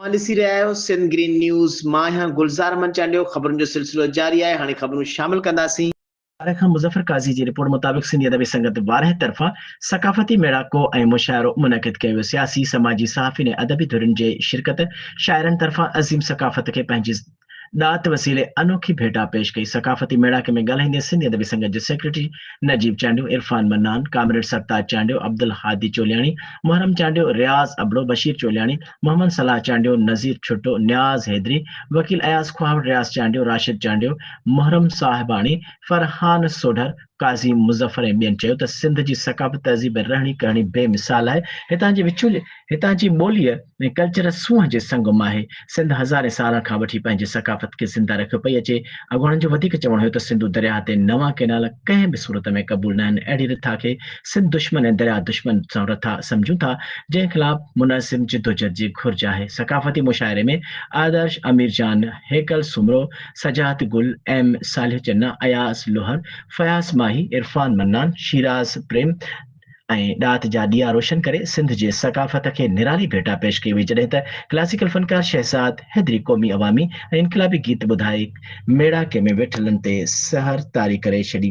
ॾिसी रहिया आहियो सिंध ग्रीन न्यूज़। मां आहियां गुलज़ार मंचांडियो। ख़बरुनि जो सिलसिलो जारी आहे। हाणे ख़बरूं शामिल कंदासीं। मुज़फ़र काज़ी जी रिपोर्ट मुताबिक़ सिंधी अदबी संगत 12 तरफ़ा सकाफ़ती मेड़ाको ऐं मुशाइरो मुनक़िद कयो वियो। सियासी समाजी सहाफ़िन ऐं अदबी धुरियुनि जे शिरकत शाइरनि तरफ़ां अज़ीम सकाफ़त खे पंहिंजी ॾात वसीले अनोखी भेटा पेश कई। सकाफ़ती मेड़ाके में ॻाल्हाईंदे सिंधी अदबी संगत जे सेक्रेटरी नजीब चांडियो, इरफान मन्नान, कामरेड सरताज चांडियो, अब्दुल हादी चोलियाणी, मुहर्रम चांडियो, रियाज़ अबड़ो, बशीर चोलियाणी, मोहम्मद सलाह चांडियो, नज़ीर छुट्टो, न्याज़ हैदरी, वकील अयाज़ ख्वाब, रियाज़ चांडियो, राशिद चांडियो, मुहर्रम साहिबाणी, फरहान सोढर, काज़ी मुज़फ़र ऐं ॿियनि चयो त सिंध जी सकाफ़त तहज़ीब रहणी करणी बेमिसाल आहे। हितां जी ॿोलीअ ऐं कल्चर सूंहं जे संगम आहे। सिंध हज़ारे साल खां वठी पंहिंजी सकाफ़त खे ज़िंदा रखियो पई अचे। अॻुवाणनि जो वधीक चवणु हुयो त सिंधु दरिया ते नवां केनाल कंहिं बि सूरत में क़बूल न आहिनि। अहिड़ी रिथा खे सिंध दुश्मन ऐं दरिया दुश्मन सां रिथा सम्झूं था, जंहिं ख़िलाफ़ मुनासिब जिदोजहद जी घुर्ज आहे। सकाफ़ती मुशाइरे में आदर्श अमीर जान, हेकल सुमरो, सजात गुल, एम सालिह चन्ना, अयास लोहर, फयाज़ माही, इरफान मन्नान, शिराज प्रेम ऐं ॾात जा ॾिया रोशन करे सिंध जे सकाफ़त खे निराली भेटा पेश कई हुई। जॾहिं त क्लासिकल फनकार शहज़ाद हैदरी क़ौमी अवामी ऐं इनक़लाबी गीत ॿुधाए मेड़ाके में वेठलनि ते सहर तारी करे छॾी।